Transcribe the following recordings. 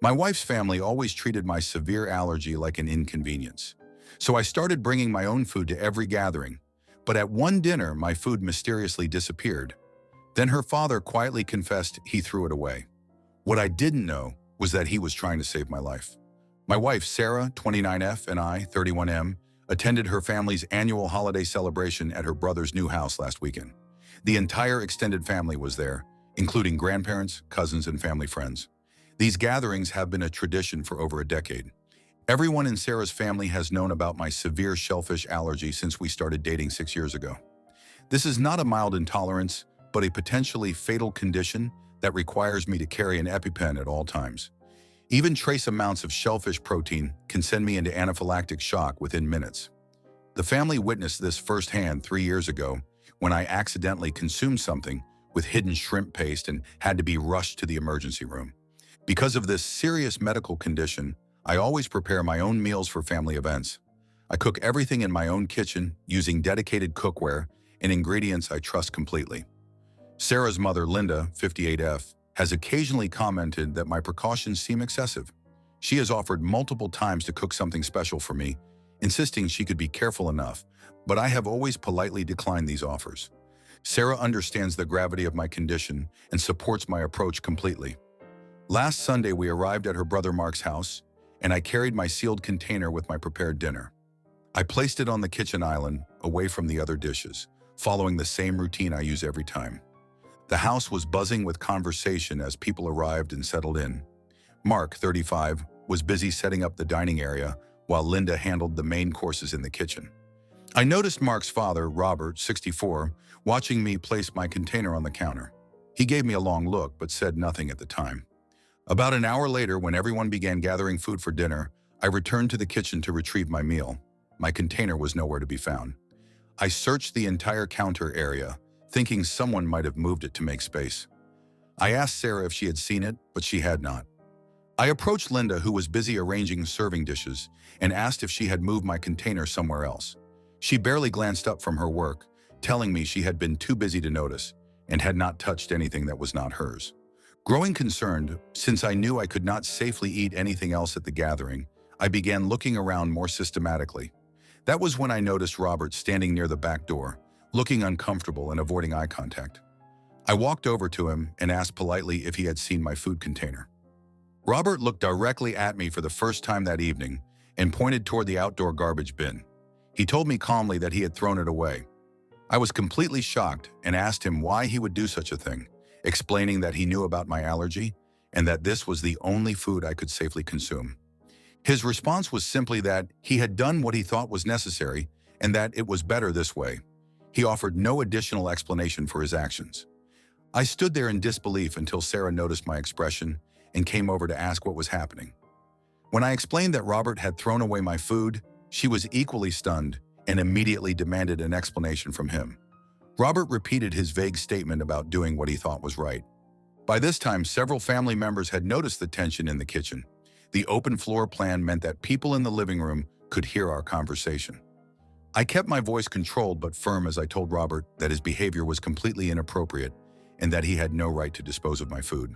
My wife's family always treated my severe allergy like an inconvenience. So I started bringing my own food to every gathering. But at one dinner, my food mysteriously disappeared. Then her father quietly confessed he threw it away. What I didn't know was that he was trying to save my life. My wife, Sarah, 29F, and I, 31M, attended her family's annual holiday celebration at her brother's new house last weekend. The entire extended family was there, including grandparents, cousins, and family friends. These gatherings have been a tradition for over a decade. Everyone in Sarah's family has known about my severe shellfish allergy since we started dating 6 years ago. This is not a mild intolerance, but a potentially fatal condition that requires me to carry an EpiPen at all times. Even trace amounts of shellfish protein can send me into anaphylactic shock within minutes. The family witnessed this firsthand 3 years ago when I accidentally consumed something with hidden shrimp paste and had to be rushed to the emergency room. Because of this serious medical condition, I always prepare my own meals for family events. I cook everything in my own kitchen using dedicated cookware and ingredients I trust completely. Sarah's mother, Linda, 58F, has occasionally commented that my precautions seem excessive. She has offered multiple times to cook something special for me, insisting she could be careful enough, but I have always politely declined these offers. Sarah understands the gravity of my condition and supports my approach completely. Last Sunday, we arrived at her brother Mark's house, and I carried my sealed container with my prepared dinner. I placed it on the kitchen island, away from the other dishes, following the same routine I use every time. The house was buzzing with conversation as people arrived and settled in. Mark, 35, was busy setting up the dining area, while Linda handled the main courses in the kitchen. I noticed Mark's father, Robert, 64, watching me place my container on the counter. He gave me a long look, but said nothing at the time. About an hour later, when everyone began gathering food for dinner, I returned to the kitchen to retrieve my meal. My container was nowhere to be found. I searched the entire counter area, thinking someone might have moved it to make space. I asked Sarah if she had seen it, but she had not. I approached Linda, who was busy arranging serving dishes, and asked if she had moved my container somewhere else. She barely glanced up from her work, telling me she had been too busy to notice and had not touched anything that was not hers. Growing concerned, since I knew I could not safely eat anything else at the gathering, I began looking around more systematically. That was when I noticed Robert standing near the back door, looking uncomfortable and avoiding eye contact. I walked over to him and asked politely if he had seen my food container. Robert looked directly at me for the first time that evening and pointed toward the outdoor garbage bin. He told me calmly that he had thrown it away. I was completely shocked and asked him why he would do such a thing, explaining that he knew about my allergy and that this was the only food I could safely consume. His response was simply that he had done what he thought was necessary and that it was better this way. He offered no additional explanation for his actions. I stood there in disbelief until Sarah noticed my expression and came over to ask what was happening. When I explained that Robert had thrown away my food, she was equally stunned and immediately demanded an explanation from him. Robert repeated his vague statement about doing what he thought was right. By this time, several family members had noticed the tension in the kitchen. The open floor plan meant that people in the living room could hear our conversation. I kept my voice controlled but firm as I told Robert that his behavior was completely inappropriate and that he had no right to dispose of my food.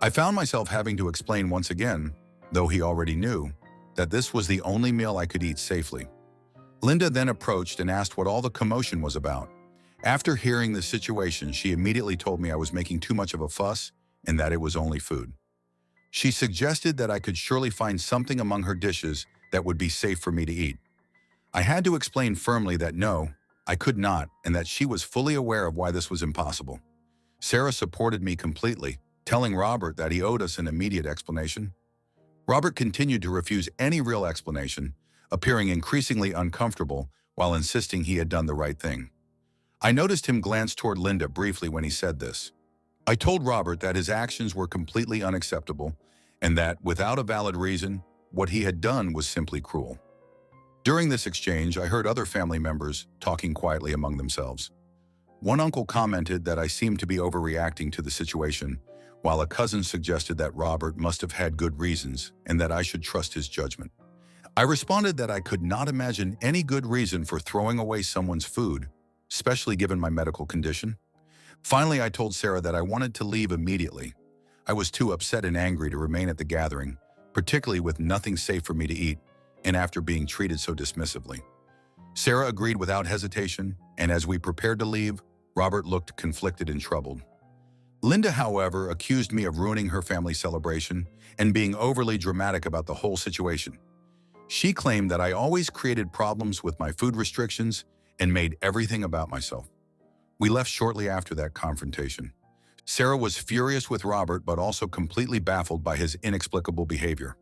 I found myself having to explain once again, though he already knew, that this was the only meal I could eat safely. Linda then approached and asked what all the commotion was about. After hearing the situation, she immediately told me I was making too much of a fuss and that it was only food. She suggested that I could surely find something among her dishes that would be safe for me to eat. I had to explain firmly that no, I could not, and that she was fully aware of why this was impossible. Sarah supported me completely, telling Robert that he owed us an immediate explanation. Robert continued to refuse any real explanation, appearing increasingly uncomfortable while insisting he had done the right thing. I noticed him glance toward Linda briefly when he said this. I told Robert that his actions were completely unacceptable and that, without a valid reason, what he had done was simply cruel. During this exchange, I heard other family members talking quietly among themselves. One uncle commented that I seemed to be overreacting to the situation, while a cousin suggested that Robert must have had good reasons and that I should trust his judgment. I responded that I could not imagine any good reason for throwing away someone's food, especially given my medical condition. Finally, I told Sarah that I wanted to leave immediately. I was too upset and angry to remain at the gathering, particularly with nothing safe for me to eat, and after being treated so dismissively. Sarah agreed without hesitation, and as we prepared to leave, Robert looked conflicted and troubled. Linda, however, accused me of ruining her family celebration and being overly dramatic about the whole situation. She claimed that I always created problems with my food restrictions and made everything about myself. We left shortly after that confrontation. Sarah was furious with Robert, but also completely baffled by his inexplicable behavior.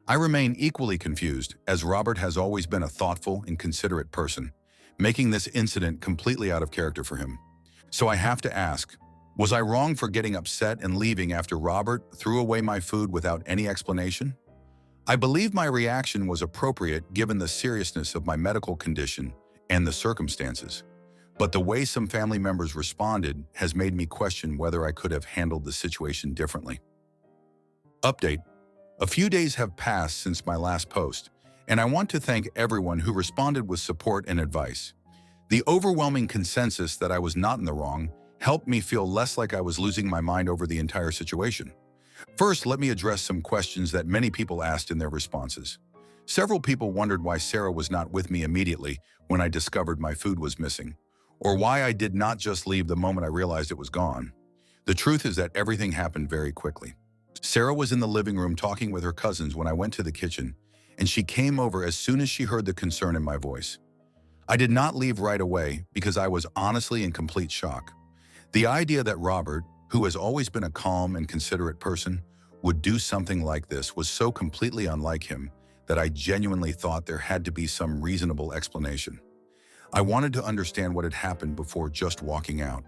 I remain equally confused, as Robert has always been a thoughtful and considerate person, making this incident completely out of character for him. So I have to ask, was I wrong for getting upset and leaving after Robert threw away my food without any explanation? I believe my reaction was appropriate given the seriousness of my medical condition and the circumstances. But the way some family members responded has made me question whether I could have handled the situation differently. Update. A few days have passed since my last post, and I want to thank everyone who responded with support and advice. The overwhelming consensus that I was not in the wrong helped me feel less like I was losing my mind over the entire situation. First, let me address some questions that many people asked in their responses. Several people wondered why Sarah was not with me immediately when I discovered my food was missing, or why I did not just leave the moment I realized it was gone. The truth is that everything happened very quickly. Sarah was in the living room talking with her cousins when I went to the kitchen, and she came over as soon as she heard the concern in my voice. I did not leave right away because I was honestly in complete shock. The idea that Robert, who has always been a calm and considerate person, would do something like this was so completely unlike him that I genuinely thought there had to be some reasonable explanation. I wanted to understand what had happened before just walking out.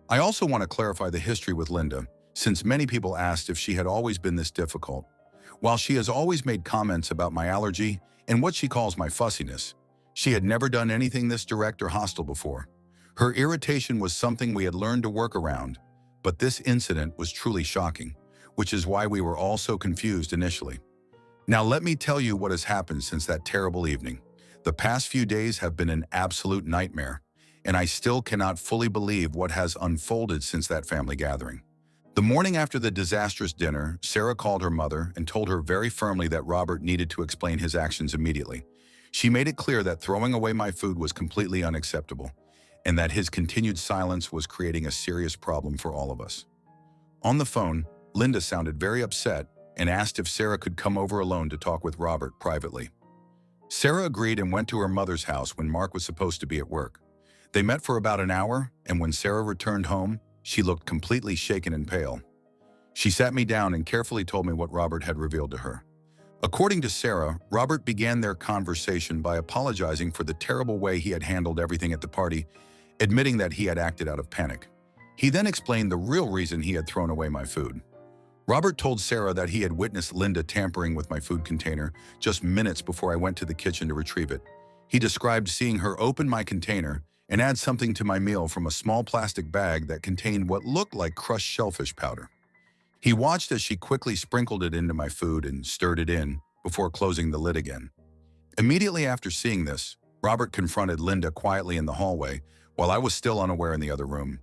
I also want to clarify the history with Linda, since many people asked if she had always been this difficult. While she has always made comments about my allergy and what she calls my fussiness, she had never done anything this direct or hostile before. Her irritation was something we had learned to work around, but this incident was truly shocking, which is why we were all so confused initially. Now let me tell you what has happened since that terrible evening. The past few days have been an absolute nightmare, and I still cannot fully believe what has unfolded since that family gathering. The morning after the disastrous dinner, Sarah called her mother and told her very firmly that Robert needed to explain his actions immediately. She made it clear that throwing away my food was completely unacceptable, and that his continued silence was creating a serious problem for all of us. On the phone, Linda sounded very upset and asked if Sarah could come over alone to talk with Robert privately. Sarah agreed and went to her mother's house when Mark was supposed to be at work. They met for about an hour, and when Sarah returned home, she looked completely shaken and pale. She sat me down and carefully told me what Robert had revealed to her. According to Sarah, Robert began their conversation by apologizing for the terrible way he had handled everything at the party, admitting that he had acted out of panic. He then explained the real reason he had thrown away my food. Robert told Sarah that he had witnessed Linda tampering with my food container just minutes before I went to the kitchen to retrieve it. He described seeing her open my container and add something to my meal from a small plastic bag that contained what looked like crushed shellfish powder. He watched as she quickly sprinkled it into my food and stirred it in before closing the lid again. Immediately after seeing this, Robert confronted Linda quietly in the hallway while I was still unaware in the other room.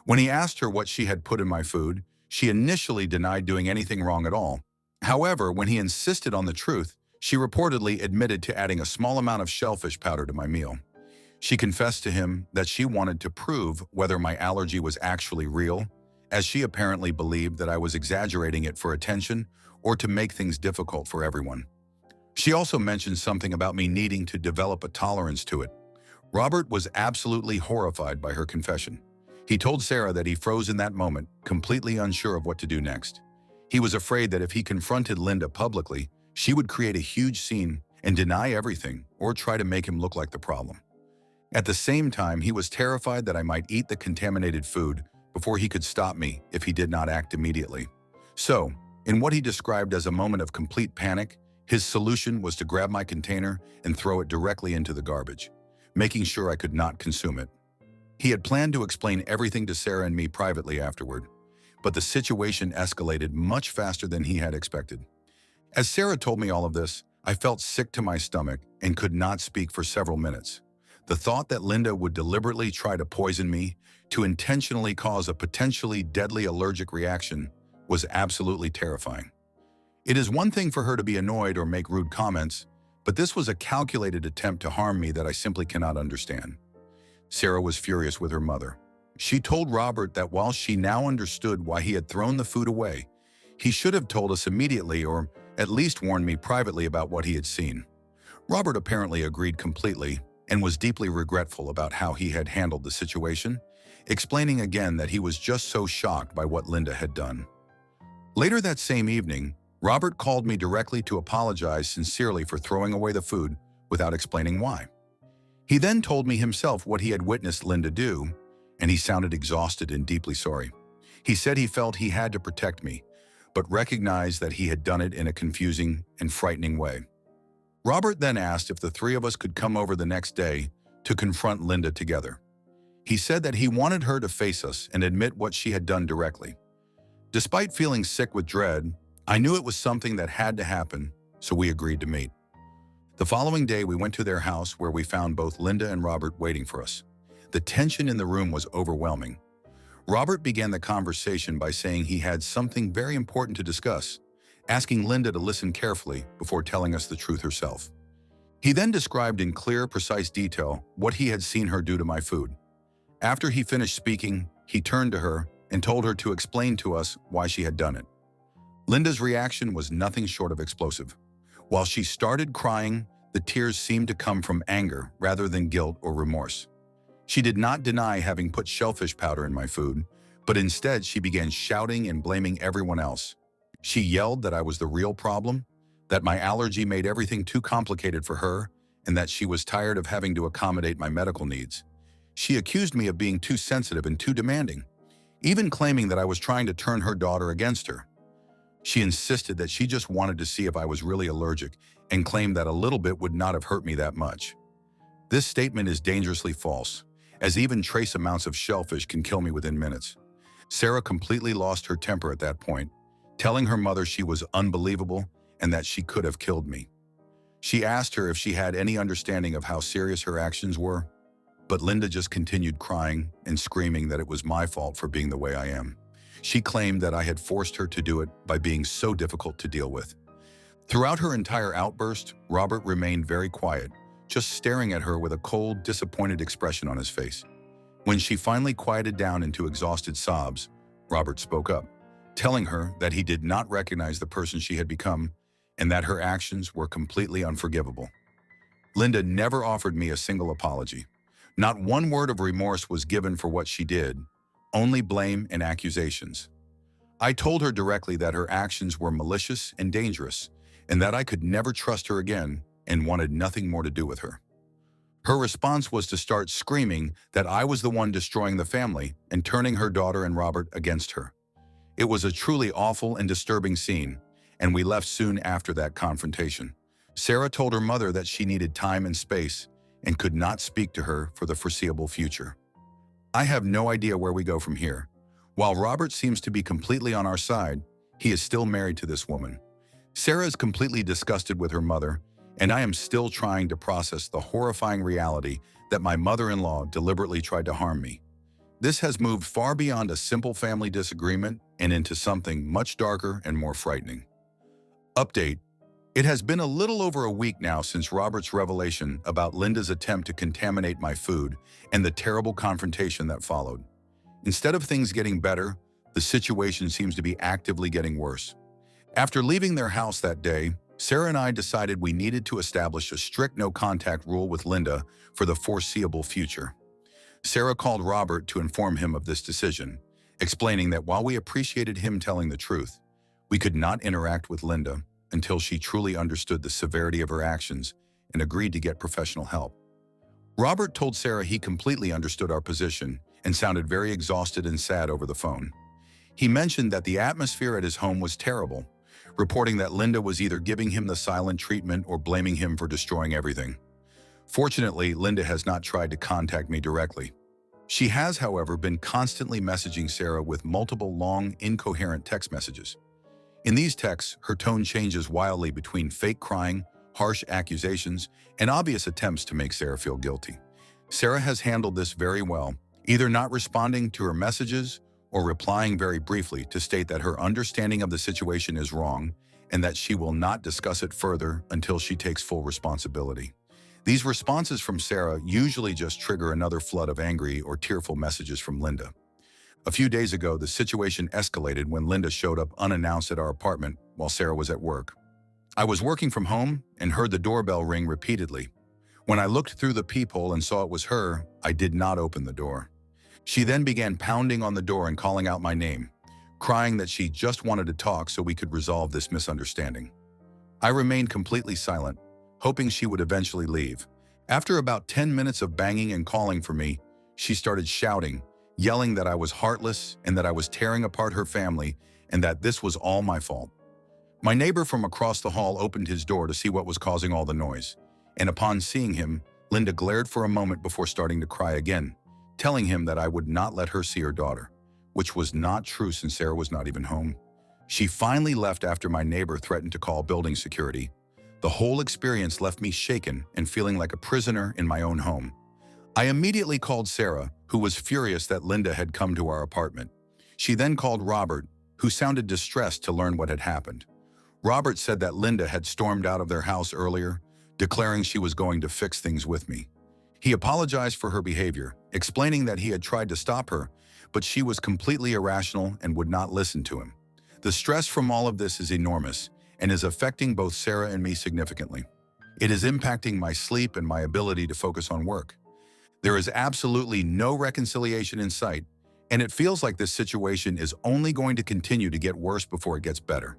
When he asked her what she had put in my food, she initially denied doing anything wrong at all. However, when he insisted on the truth, she reportedly admitted to adding a small amount of shellfish powder to my meal. She confessed to him that she wanted to prove whether my allergy was actually real, as she apparently believed that I was exaggerating it for attention or to make things difficult for everyone. She also mentioned something about me needing to develop a tolerance to it. Robert was absolutely horrified by her confession. He told Sarah that he froze in that moment, completely unsure of what to do next. He was afraid that if he confronted Linda publicly, she would create a huge scene and deny everything or try to make him look like the problem. At the same time, he was terrified that I might eat the contaminated food before he could stop me if he did not act immediately. So, in what he described as a moment of complete panic, his solution was to grab my container and throw it directly into the garbage, making sure I could not consume it. He had planned to explain everything to Sarah and me privately afterward, but the situation escalated much faster than he had expected. As Sarah told me all of this, I felt sick to my stomach and could not speak for several minutes. The thought that Linda would deliberately try to poison me to intentionally cause a potentially deadly allergic reaction was absolutely terrifying. It is one thing for her to be annoyed or make rude comments, but this was a calculated attempt to harm me that I simply cannot understand. Sarah was furious with her mother. She told Robert that while she now understood why he had thrown the food away, he should have told us immediately or at least warned me privately about what he had seen. Robert apparently agreed completely and was deeply regretful about how he had handled the situation, explaining again that he was just so shocked by what Linda had done. Later that same evening, Robert called me directly to apologize sincerely for throwing away the food without explaining why. He then told me himself what he had witnessed Linda do, and he sounded exhausted and deeply sorry. He said he felt he had to protect me, but recognized that he had done it in a confusing and frightening way. Robert then asked if the three of us could come over the next day to confront Linda together. He said that he wanted her to face us and admit what she had done directly. Despite feeling sick with dread, I knew it was something that had to happen, so we agreed to meet. The following day, we went to their house where we found both Linda and Robert waiting for us. The tension in the room was overwhelming. Robert began the conversation by saying he had something very important to discuss, asking Linda to listen carefully before telling us the truth herself. He then described in clear, precise detail what he had seen her do to my food. After he finished speaking, he turned to her and told her to explain to us why she had done it. Linda's reaction was nothing short of explosive. While she started crying, the tears seemed to come from anger rather than guilt or remorse. She did not deny having put shellfish powder in my food, but instead she began shouting and blaming everyone else. She yelled that I was the real problem, that my allergy made everything too complicated for her, and that she was tired of having to accommodate my medical needs. She accused me of being too sensitive and too demanding, even claiming that I was trying to turn her daughter against her. She insisted that she just wanted to see if I was really allergic and claimed that a little bit would not have hurt me that much. This statement is dangerously false, as even trace amounts of shellfish can kill me within minutes. Sarah completely lost her temper at that point, telling her mother she was unbelievable and that she could have killed me. She asked her if she had any understanding of how serious her actions were, but Linda just continued crying and screaming that it was my fault for being the way I am. She claimed that I had forced her to do it by being so difficult to deal with. Throughout her entire outburst, Robert remained very quiet, just staring at her with a cold, disappointed expression on his face. When she finally quieted down into exhausted sobs, Robert spoke up, telling her that he did not recognize the person she had become and that her actions were completely unforgivable. Linda never offered me a single apology. Not one word of remorse was given for what she did, only blame and accusations. I told her directly that her actions were malicious and dangerous, and that I could never trust her again and wanted nothing more to do with her. Her response was to start screaming that I was the one destroying the family and turning her daughter and Robert against her. It was a truly awful and disturbing scene, and we left soon after that confrontation. Sarah told her mother that she needed time and space and could not speak to her for the foreseeable future. I have no idea where we go from here. While Robert seems to be completely on our side, he is still married to this woman. Sarah is completely disgusted with her mother, and I am still trying to process the horrifying reality that my mother-in-law deliberately tried to harm me. This has moved far beyond a simple family disagreement and into something much darker and more frightening. Update: it has been a little over a week now since Robert's revelation about Linda's attempt to contaminate my food and the terrible confrontation that followed. Instead of things getting better, the situation seems to be actively getting worse. After leaving their house that day, Sarah and I decided we needed to establish a strict no-contact rule with Linda for the foreseeable future. Sarah called Robert to inform him of this decision, explaining that while we appreciated him telling the truth, we could not interact with Linda until she truly understood the severity of her actions and agreed to get professional help. Robert told Sarah he completely understood our position and sounded very exhausted and sad over the phone. He mentioned that the atmosphere at his home was terrible, reporting that Linda was either giving him the silent treatment or blaming him for destroying everything. Fortunately, Linda has not tried to contact me directly. She has, however, been constantly messaging Sarah with multiple long, incoherent text messages. In these texts, her tone changes wildly between fake crying, harsh accusations, and obvious attempts to make Sarah feel guilty. Sarah has handled this very well, either not responding to her messages or replying very briefly to state that her understanding of the situation is wrong and that she will not discuss it further until she takes full responsibility. These responses from Sarah usually just trigger another flood of angry or tearful messages from Linda. A few days ago, the situation escalated when Linda showed up unannounced at our apartment while Sarah was at work. I was working from home and heard the doorbell ring repeatedly. When I looked through the peephole and saw it was her, I did not open the door. She then began pounding on the door and calling out my name, crying that she just wanted to talk so we could resolve this misunderstanding. I remained completely silent, hoping she would eventually leave. After about 10 minutes of banging and calling for me, she started shouting, yelling that I was heartless and that I was tearing apart her family and that this was all my fault. My neighbor from across the hall opened his door to see what was causing all the noise, and upon seeing him, Linda glared for a moment before starting to cry again, telling him that I would not let her see her daughter, which was not true since Sarah was not even home. She finally left after my neighbor threatened to call building security. The whole experience left me shaken and feeling like a prisoner in my own home. I immediately called Sarah, who was furious that Linda had come to our apartment. She then called Robert, who sounded distressed to learn what had happened. Robert said that Linda had stormed out of their house earlier, declaring she was going to fix things with me. He apologized for her behavior, explaining that he had tried to stop her, but she was completely irrational and would not listen to him. The stress from all of this is enormous and is affecting both Sarah and me significantly. It is impacting my sleep and my ability to focus on work. There is absolutely no reconciliation in sight, and it feels like this situation is only going to continue to get worse before it gets better.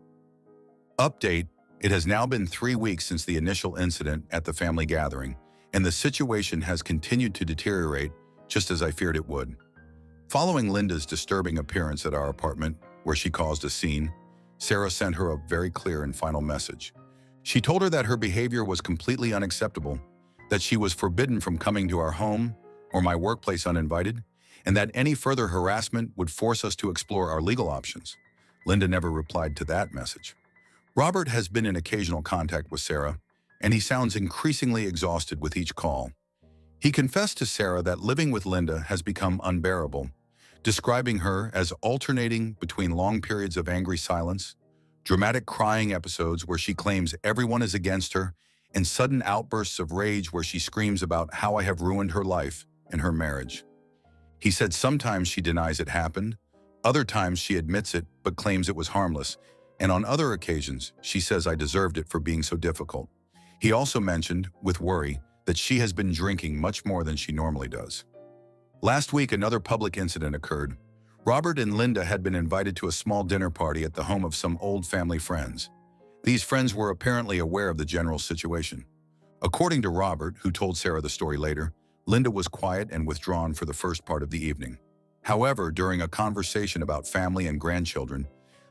Update: it has now been 3 weeks since the initial incident at the family gathering, and the situation has continued to deteriorate just as I feared it would. Following Linda's disturbing appearance at our apartment, where she caused a scene, Sarah sent her a very clear and final message. She told her that her behavior was completely unacceptable, that she was forbidden from coming to our home or my workplace uninvited, and that any further harassment would force us to explore our legal options. Linda never replied to that message. Robert has been in occasional contact with Sarah, and he sounds increasingly exhausted with each call. He confessed to Sarah that living with Linda has become unbearable, describing her as alternating between long periods of angry silence, dramatic crying episodes where she claims everyone is against her, and sudden outbursts of rage where she screams about how I have ruined her life and her marriage. He said sometimes she denies it happened, other times she admits it but claims it was harmless, and on other occasions she says I deserved it for being so difficult. He also mentioned, with worry, that she has been drinking much more than she normally does. Last week, another public incident occurred. Robert and Linda had been invited to a small dinner party at the home of some old family friends. These friends were apparently aware of the general situation. According to Robert, who told Sarah the story later, Linda was quiet and withdrawn for the first part of the evening. However, during a conversation about family and grandchildren,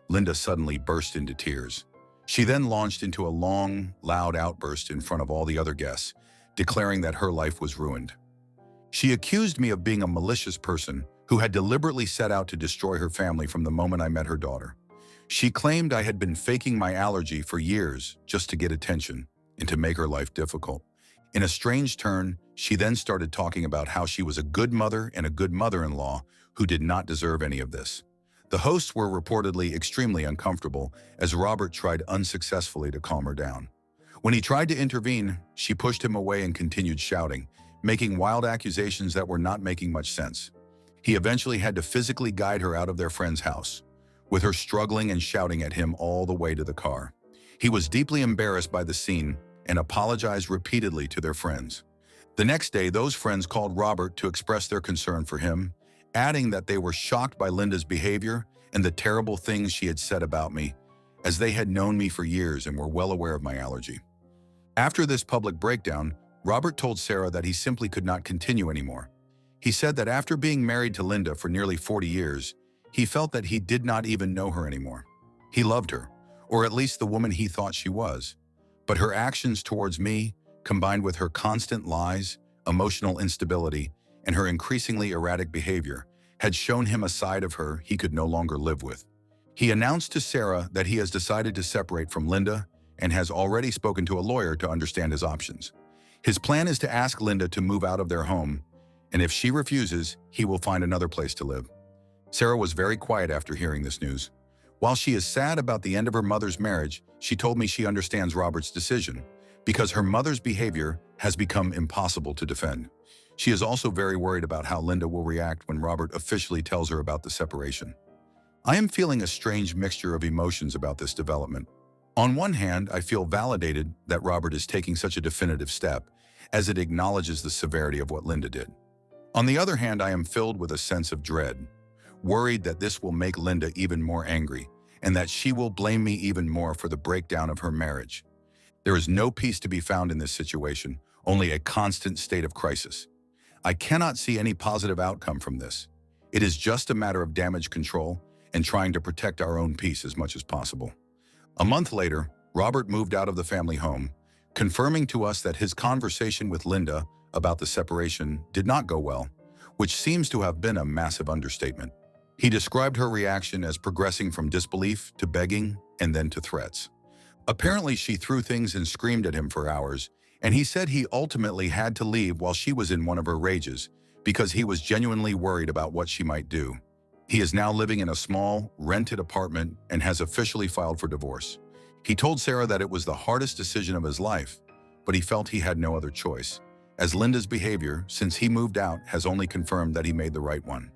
Linda suddenly burst into tears. She then launched into a long, loud outburst in front of all the other guests, declaring that her life was ruined. She accused me of being a malicious person who had deliberately set out to destroy her family from the moment I met her daughter. She claimed I had been faking my allergy for years just to get attention and to make her life difficult. In a strange turn, she then started talking about how she was a good mother and a good mother-in-law who did not deserve any of this. The hosts were reportedly extremely uncomfortable as Robert tried unsuccessfully to calm her down. When he tried to intervene, she pushed him away and continued shouting, making wild accusations that were not making much sense. He eventually had to physically guide her out of their friend's house, with her struggling and shouting at him all the way to the car. He was deeply embarrassed by the scene and apologized repeatedly to their friends. The next day, those friends called Robert to express their concern for him, adding that they were shocked by Linda's behavior and the terrible things she had said about me, as they had known me for years and were well aware of my allergy. After this public breakdown, Robert told Sarah that he simply could not continue anymore. He said that after being married to Linda for nearly 40 years, he felt that he did not even know her anymore. He loved her, or at least the woman he thought she was. But her actions towards me, combined with her constant lies, emotional instability, and her increasingly erratic behavior, had shown him a side of her he could no longer live with. He announced to Sarah that he has decided to separate from Linda and has already spoken to a lawyer to understand his options. His plan is to ask Linda to move out of their home, and if she refuses, he will find another place to live. Sarah was very quiet after hearing this news. While she is sad about the end of her mother's marriage, she told me she understands Robert's decision because her mother's behavior has become impossible to defend. She is also very worried about how Linda will react when Robert officially tells her about the separation. I am feeling a strange mixture of emotions about this development. On one hand, I feel validated that Robert is taking such a definitive step, as it acknowledges the severity of what Linda did. On the other hand, I am filled with a sense of dread, worried that this will make Linda even more angry, and that she will blame me even more for the breakdown of her marriage. There is no peace to be found in this situation, only a constant state of crisis. I cannot see any positive outcome from this. It is just a matter of damage control and trying to protect our own peace as much as possible. A month later, Robert moved out of the family home, confirming to us that his conversation with Linda about the separation did not go well, which seems to have been a massive understatement. He described her reaction as progressing from disbelief to begging and then to threats. Apparently, she threw things and screamed at him for hours, and he said he ultimately had to leave while she was in one of her rages because he was genuinely worried about what she might do. He is now living in a small, rented apartment and has officially filed for divorce. He told Sarah that it was the hardest decision of his life, but he felt he had no other choice, as Linda's behavior since he moved out has only confirmed that he made the right one.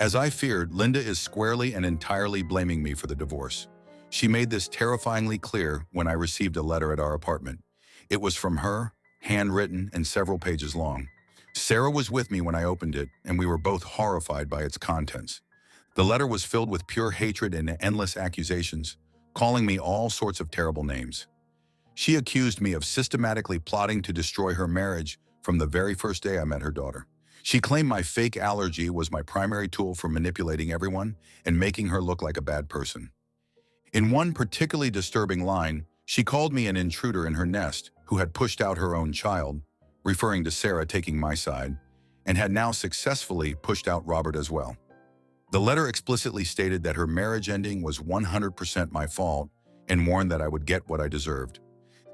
As I feared, Linda is squarely and entirely blaming me for the divorce. She made this terrifyingly clear when I received a letter at our apartment. It was from her, handwritten and several pages long. Sarah was with me when I opened it, and we were both horrified by its contents. The letter was filled with pure hatred and endless accusations, calling me all sorts of terrible names. She accused me of systematically plotting to destroy her marriage from the very first day I met her daughter. She claimed my fake allergy was my primary tool for manipulating everyone and making her look like a bad person. In one particularly disturbing line, she called me an intruder in her nest who had pushed out her own child, referring to Sarah taking my side, and had now successfully pushed out Robert as well. The letter explicitly stated that her marriage ending was 100% my fault and warned that I would get what I deserved.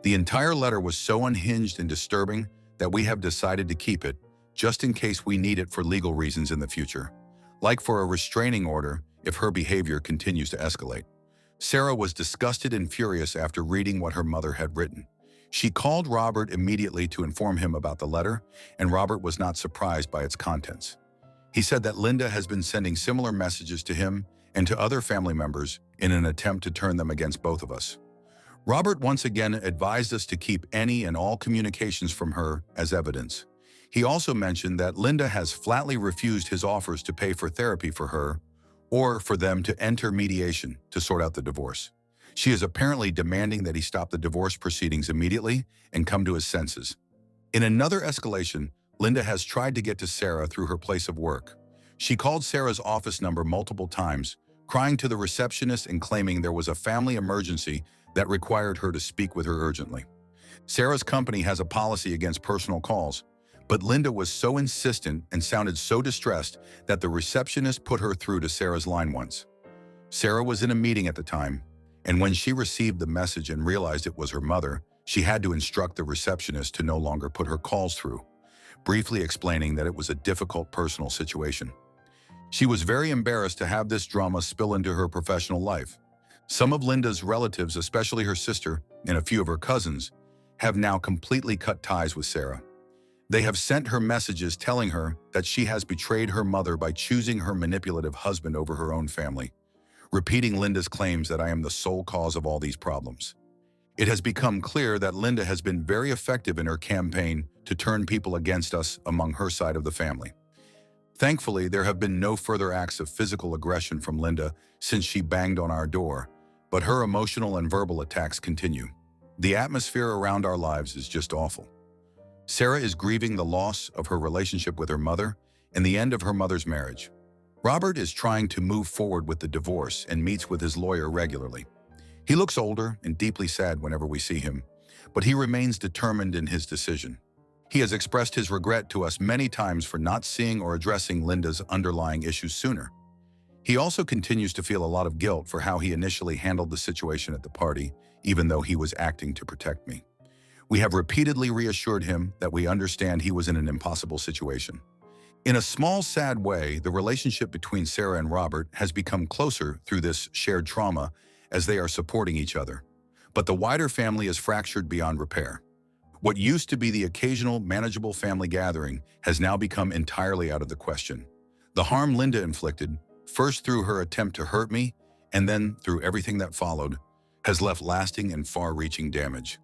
The entire letter was so unhinged and disturbing that we have decided to keep it, just in case we need it for legal reasons in the future, like for a restraining order if her behavior continues to escalate. Sarah was disgusted and furious after reading what her mother had written. She called Robert immediately to inform him about the letter, and Robert was not surprised by its contents. He said that Linda has been sending similar messages to him and to other family members in an attempt to turn them against both of us. Robert once again advised us to keep any and all communications from her as evidence. He also mentioned that Linda has flatly refused his offers to pay for therapy for her or for them to enter mediation to sort out the divorce. She is apparently demanding that he stop the divorce proceedings immediately and come to his senses. In another escalation, Linda has tried to get to Sarah through her place of work. She called Sarah's office number multiple times, crying to the receptionist and claiming there was a family emergency that required her to speak with her urgently. Sarah's company has a policy against personal calls, but Linda was so insistent and sounded so distressed that the receptionist put her through to Sarah's line once. Sarah was in a meeting at the time, and when she received the message and realized it was her mother, she had to instruct the receptionist to no longer put her calls through, briefly explaining that it was a difficult personal situation. She was very embarrassed to have this drama spill into her professional life. Some of Linda's relatives, especially her sister and a few of her cousins, have now completely cut ties with Sarah. They have sent her messages telling her that she has betrayed her mother by choosing her manipulative husband over her own family, repeating Linda's claims that I am the sole cause of all these problems. It has become clear that Linda has been very effective in her campaign to turn people against us among her side of the family. Thankfully, there have been no further acts of physical aggression from Linda since she banged on our door, but her emotional and verbal attacks continue. The atmosphere around our lives is just awful. Sarah is grieving the loss of her relationship with her mother and the end of her mother's marriage. Robert is trying to move forward with the divorce and meets with his lawyer regularly. He looks older and deeply sad whenever we see him, but he remains determined in his decision. He has expressed his regret to us many times for not seeing or addressing Linda's underlying issues sooner. He also continues to feel a lot of guilt for how he initially handled the situation at the party, even though he was acting to protect me. We have repeatedly reassured him that we understand he was in an impossible situation. In a small, sad way, the relationship between Sarah and Robert has become closer through this shared trauma as they are supporting each other. But the wider family is fractured beyond repair. What used to be the occasional, manageable family gathering has now become entirely out of the question. The harm Linda inflicted, first through her attempt to hurt me, and then through everything that followed, has left lasting and far-reaching damage.